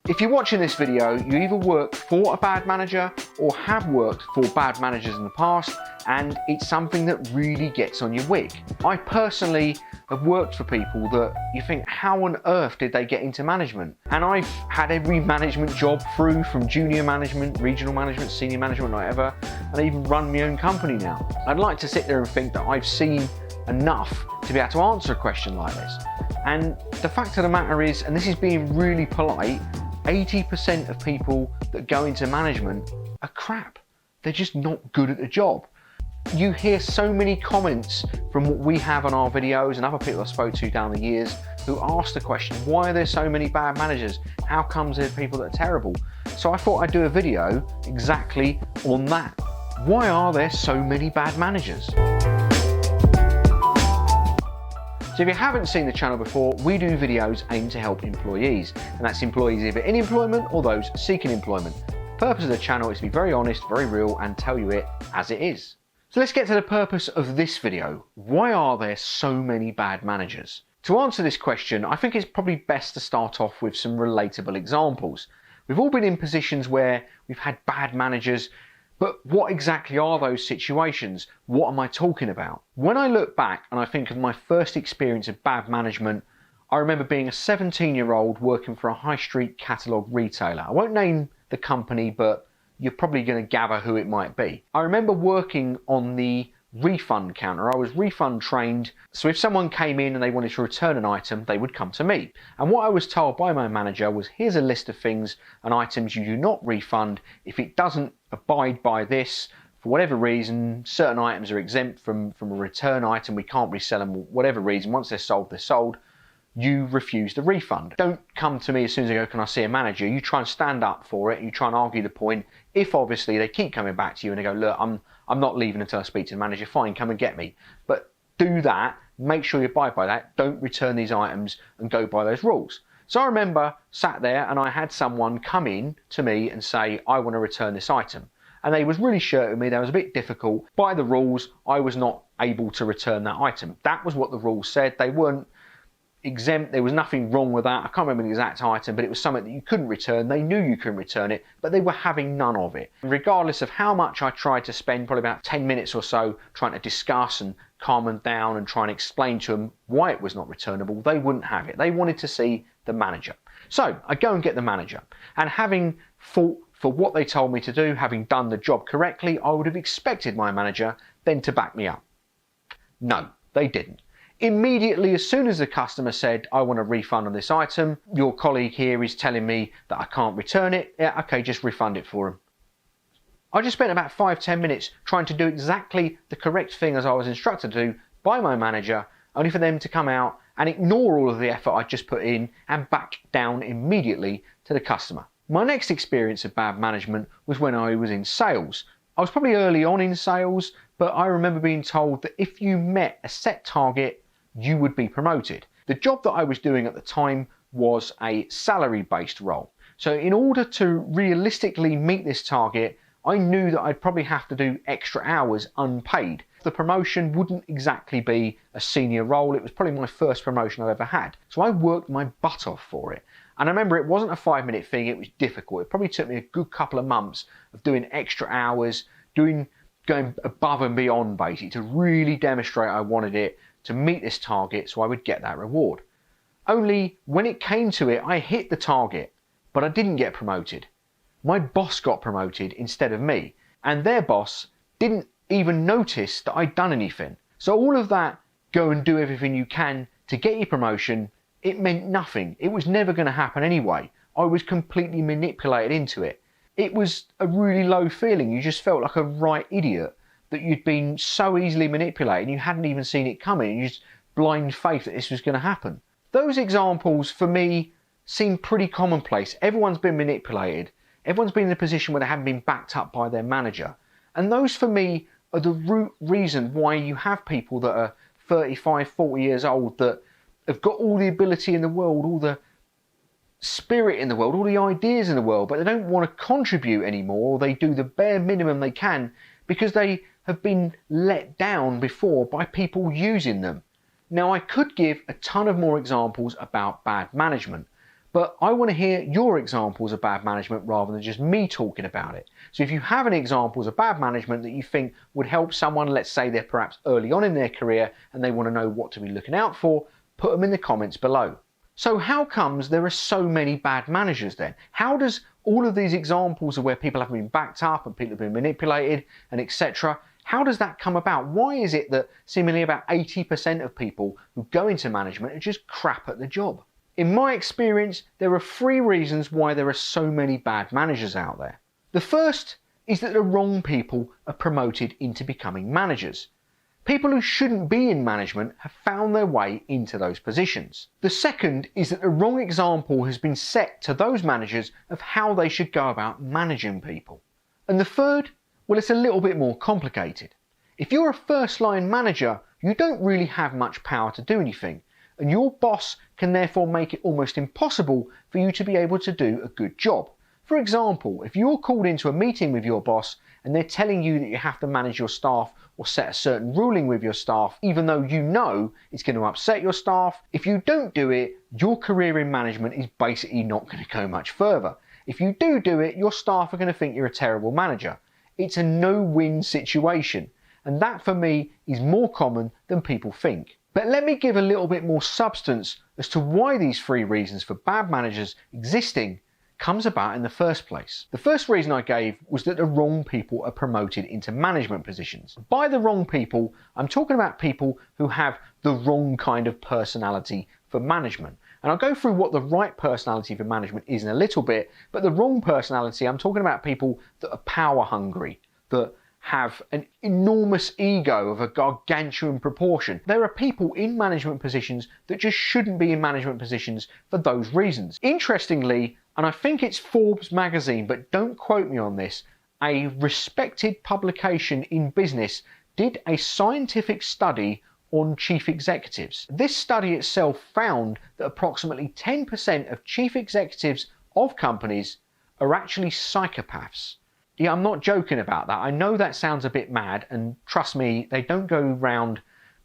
If you're watching this video, you either work for a bad manager or have worked for bad managers in the past, and it's something that really gets on your wig. I personally have worked for people that you think, how on earth did they get into management? And I've had every management job through, from junior management, regional management, senior management, whatever, and I even run my own company now. I'd like to sit there and think that I've seen enough to be able to answer a question like this. And the fact of the matter is, and this is being really polite, 80% of people that go into management are crap. They're just not good at the job. You hear so many comments from what we have on our videos and other people I spoke to down the years who ask the question, why are there so many bad managers? How comes there are people that are terrible? So I thought I'd do a video exactly on that. Why are there so many bad managers? So if you haven't seen the channel before, we do videos aimed to help employees, and that's employees either in employment or those seeking employment. The purpose of the channel is to be very honest, very real, and tell you it as it is. So let's get to the purpose of this video. Why are there so many bad managers? To answer this question, I think it's probably best to start off with some relatable examples. We've all been in positions where we've had bad managers, but what exactly are those situations? What am I talking about? When I look back and I think of my first experience of bad management, I remember being a 17-year-old working for a high street catalogue retailer. I won't name the company, but you're probably going to gather who it might be. I remember working on the refund counter. I was refund trained, so if someone came in and they wanted to return an item, they would come to me. And what I was told by my manager was, here's a list of things and items you do not refund. If it doesn't abide by this, for whatever reason, certain items are exempt from a return item, we can't resell them, whatever reason, once they're sold, you refuse the refund. Don't come to me as soon as I go, can I see a manager? You try and stand up for it, you try and argue the point. If obviously they keep coming back to you and they go, look, I'm not leaving until I speak to the manager, fine, come and get me. But do that, make sure you abide by that, don't return these items and go by those rules. So I remember sat there and I had someone come in to me and say, I want to return this item. And they was really short with me, that was a bit difficult. By the rules, I was not able to return that item. That was what the rules said. They weren't exempt, there was nothing wrong with that. I can't remember the exact item, but it was something that you couldn't return. They knew you couldn't return it, but they were having none of it. Regardless of how much I tried to spend, probably about 10 minutes or so, trying to discuss and calm them down and try and explain to them why it was not returnable, they wouldn't have it. They wanted to see the manager. So I go and get the manager, and having fought for what they told me to do, having done the job correctly, I would have expected my manager then to back me up. No, they didn't. Immediately, as soon as the customer said, I want a refund on this item, your colleague here is telling me that I can't return it. Yeah, okay, just refund it for him. I just spent about 5-10 minutes trying to do exactly the correct thing as I was instructed to do by my manager, only for them to come out and ignore all of the effort I just put in and back down immediately to the customer. My next experience of bad management was when I was in sales. I was probably early on in sales, but I remember being told that if you met a set target, you would be promoted. The job that I was doing at the time was a salary-based role. So in order to realistically meet this target, I knew that I'd probably have to do extra hours unpaid. The promotion wouldn't exactly be a senior role. It was probably my first promotion I've ever had. So I worked my butt off for it. And I remember it wasn't a 5-minute thing, it was difficult. It probably took me a good couple of months of doing extra hours, going above and beyond basically to really demonstrate I wanted it, to meet this target so I would get that reward. Only when it came to it, I hit the target, but I didn't get promoted. My boss got promoted instead of me, and their boss didn't even notice that I'd done anything. So all of that, go and do everything you can to get your promotion, it meant nothing. It was never going to happen anyway. I was completely manipulated into it. It was a really low feeling. You just felt like a right idiot, that you'd been so easily manipulated and you hadn't even seen it coming. You just blind faith that this was going to happen. Those examples for me seem pretty commonplace. Everyone's been manipulated. Everyone's been in a position where they haven't been backed up by their manager. And those for me are the root reason why you have people that are 35, 40 years old that have got all the ability in the world, all the spirit in the world, all the ideas in the world, but they don't want to contribute anymore, or they do the bare minimum they can because they have been let down before by people using them. Now, I could give a ton of more examples about bad management, But I want to hear your examples of bad management rather than just me talking about it. So if you have any examples of bad management that you think would help someone, let's say they're perhaps early on in their career and they want to know what to be looking out for, put them in the comments below. So how comes there are so many bad managers then? How does all of these examples of where people have been backed up and people have been manipulated and etc., how does that come about? Why is it that seemingly about 80% of people who go into management are just crap at the job? In my experience, there are 3 reasons why there are so many bad managers out there. The first is that the wrong people are promoted into becoming managers. People who shouldn't be in management have found their way into those positions. The second is that the wrong example has been set to those managers of how they should go about managing people. And the third, well, it's a little bit more complicated. If you're a first-line manager, you don't really have much power to do anything, and your boss can therefore make it almost impossible for you to be able to do a good job. For example, if you're called into a meeting with your boss and they're telling you that you have to manage your staff or set a certain ruling with your staff, even though you know it's going to upset your staff, if you don't do it, your career in management is basically not going to go much further. If you do it, your staff are going to think you're a terrible manager. It's a no-win situation, and that for me is more common than people think. But let me give a little bit more substance as to why these 3 reasons for bad managers existing comes about in the first place. The first reason I gave was that the wrong people are promoted into management positions. By the wrong people, I'm talking about people who have the wrong kind of personality for management. And I'll go through what the right personality for management is in a little bit, but the wrong personality, I'm talking about people that are power hungry, that have an enormous ego of a gargantuan proportion. There are people in management positions that just shouldn't be in management positions for those reasons. Interestingly, and I think it's Forbes magazine, but don't quote me on this, a respected publication in business did a scientific study on chief executives. This study itself found that approximately 10% of chief executives of companies are actually psychopaths. Yeah, I'm not joking about that. I know that sounds a bit mad, and trust me, they don't go around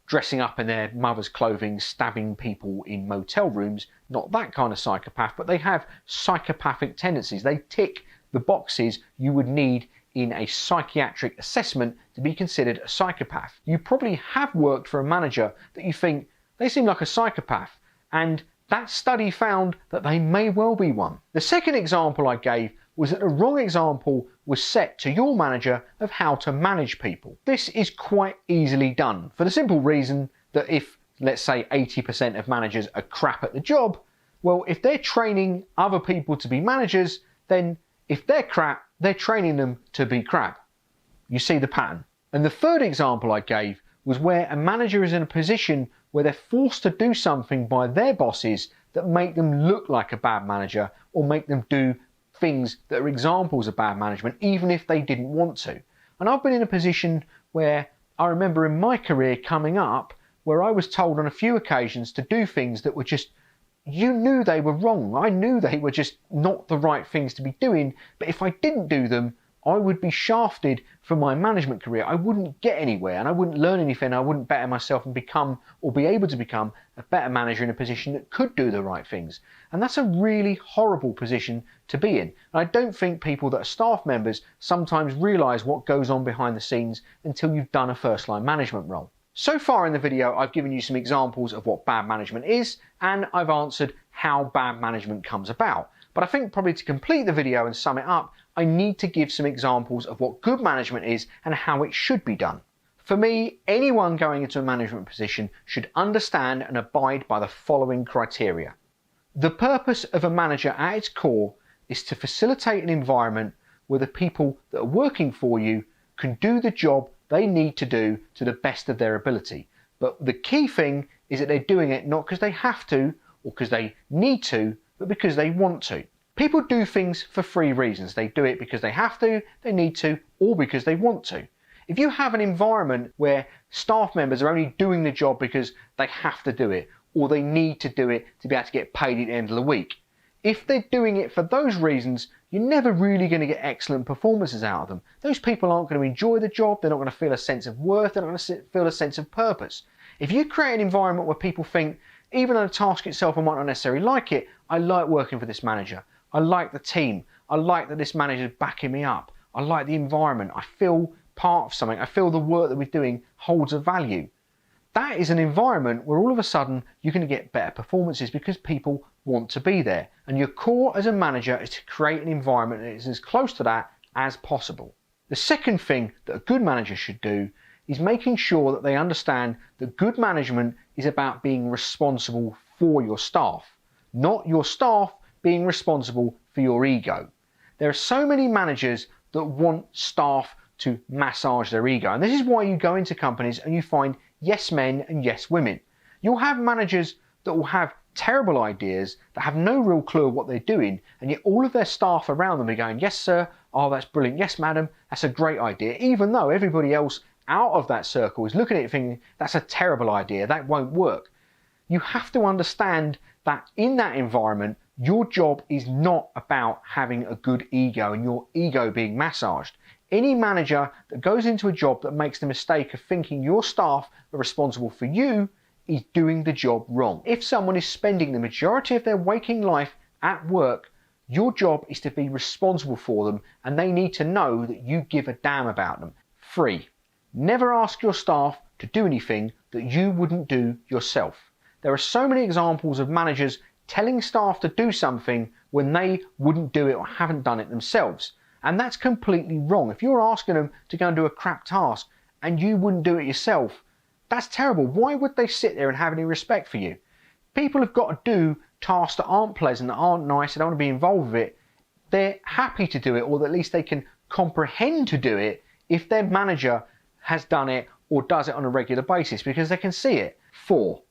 dressing up in their mother's clothing, stabbing people in motel rooms, not that kind of psychopath, but they have psychopathic tendencies. They tick the boxes you would need in a psychiatric assessment to be considered a psychopath. You probably have worked for a manager that you think, they seem like a psychopath, and that study found that they may well be one. The second example I gave was that the wrong example was set to your manager of how to manage people. This is quite easily done for the simple reason that if, let's say, 80% of managers are crap at the job, well, if they're training other people to be managers, then if they're crap, they're training them to be crap. You see the pattern. And the third example I gave was where a manager is in a position where they're forced to do something by their bosses that make them look like a bad manager or make them do things that are examples of bad management, even if they didn't want to. And I've been in a position where I remember in my career coming up where I was told on a few occasions to do things that were just, you knew they were wrong. I knew they were just not the right things to be doing, but if I didn't do them, I would be shafted from my management career. I wouldn't get anywhere and I wouldn't learn anything. I wouldn't better myself and become or be able to become a better manager in a position that could do the right things. And that's a really horrible position to be in. And I don't think people that are staff members sometimes realise what goes on behind the scenes until you've done a first line management role. So far in the video, I've given you some examples of what bad management is, and I've answered how bad management comes about. But I think probably to complete the video and sum it up, I need to give some examples of what good management is and how it should be done. For me, anyone going into a management position should understand and abide by the following criteria. The purpose of a manager at its core is to facilitate an environment where the people that are working for you can do the job they need to do to the best of their ability. But the key thing is that they're doing it not because they have to or because they need to, but because they want to. People do things for 3 reasons. They do it because they have to, they need to, or because they want to. If you have an environment where staff members are only doing the job because they have to do it, or they need to do it to be able to get paid at the end of the week, if they're doing it for those reasons, you're never really going to get excellent performances out of them. Those people aren't going to enjoy the job, they're not going to feel a sense of worth, they're not going to feel a sense of purpose. If you create an environment where people think, Even though the task itself I might not necessarily like it, I like working for this manager. I like the team. I like that this manager is backing me up. I like the environment. I feel part of something. I feel the work that we're doing holds a value. That is an environment where all of a sudden you're going to get better performances because people want to be there. And your core as a manager is to create an environment that is as close to that as possible. The second thing that a good manager should do is making sure that they understand that good management is about being responsible for your staff, not your staff being responsible for your ego. There are so many managers that want staff to massage their ego, and this is why you go into companies and you find yes men and yes women. You'll have managers that will have terrible ideas, that have no real clue of what they're doing, and yet all of their staff around them are going, yes sir, oh that's brilliant, yes madam, that's a great idea, even though everybody else out of that circle is looking at it thinking, that's a terrible idea, that won't work. You have to understand that in that environment, your job is not about having a good ego and your ego being massaged. Any manager that goes into a job that makes the mistake of thinking your staff are responsible for you is doing the job wrong. If someone is spending the majority of their waking life at work, your job is to be responsible for them and they need to know that you give a damn about them. 3. Never ask your staff to do anything that you wouldn't do yourself. There are so many examples of managers telling staff to do something when they wouldn't do it or haven't done it themselves. And that's completely wrong. If you're asking them to go and do a crap task and you wouldn't do it yourself, that's terrible. Why would they sit there and have any respect for you? People have got to do tasks that aren't pleasant, that aren't nice, they don't want to be involved with it. They're happy to do it, or at least they can comprehend to do it if their manager has done it or does it on a regular basis because they can see it. 4.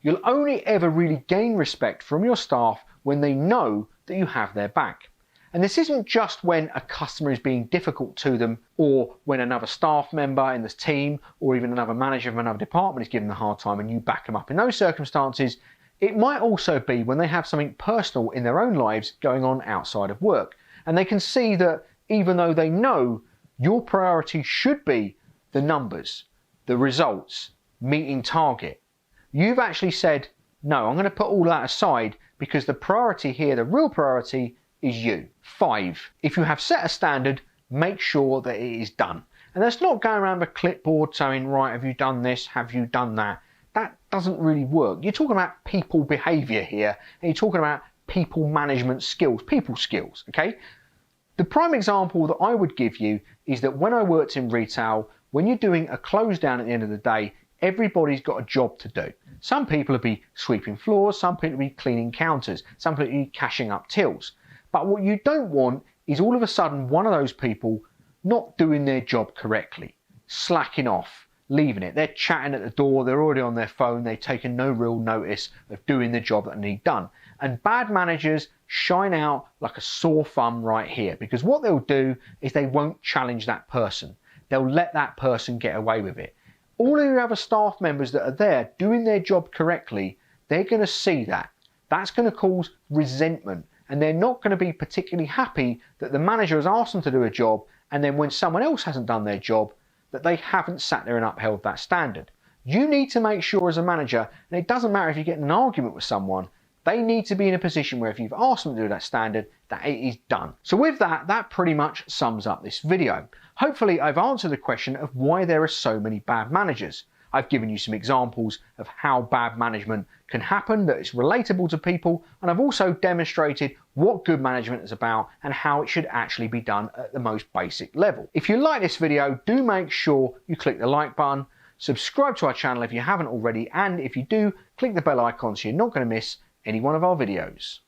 You'll only ever really gain respect from your staff when they know that you have their back. And this isn't just when a customer is being difficult to them or when another staff member in this team or even another manager from another department is giving them a hard time and you back them up. In those circumstances, it might also be when they have something personal in their own lives going on outside of work. And they can see that even though they know your priority should be the numbers, the results, meeting target, you've actually said, no, I'm going to put all that aside because the priority here, the real priority, is you. 5. If you have set a standard, make sure that it is done. And that's not going around with a clipboard saying, right, have you done this? Have you done that? That doesn't really work. You're talking about people behavior here, and you're talking about people management skills, people skills, okay? The prime example that I would give you is that when I worked in retail, when you're doing a close down at the end of the day, everybody's got a job to do. Some people will be sweeping floors, some people will be cleaning counters, some people will be cashing up tills. But what you don't want is all of a sudden one of those people not doing their job correctly, slacking off, leaving it. They're chatting at the door, they're already on their phone, they've taken no real notice of doing the job that they need done. And bad managers shine out like a sore thumb right here because what they'll do is they won't challenge that person. They'll let that person get away with it. All of your other staff members that are there doing their job correctly, they're going to see that. That's going to cause resentment. And they're not going to be particularly happy that the manager has asked them to do a job and then when someone else hasn't done their job, that they haven't sat there and upheld that standard. You need to make sure as a manager, and it doesn't matter if you get in an argument with someone, they need to be in a position where if you've asked them to do that standard, that it is done. So with that, that pretty much sums up this video. Hopefully I've answered the question of why there are so many bad managers. I've given you some examples of how bad management can happen that is relatable to people, and I've also demonstrated what good management is about and how it should actually be done at the most basic level. If you like this video, do make sure you click the like button, subscribe to our channel if you haven't already, and if you do, click the bell icon so you're not going to miss any one of our videos.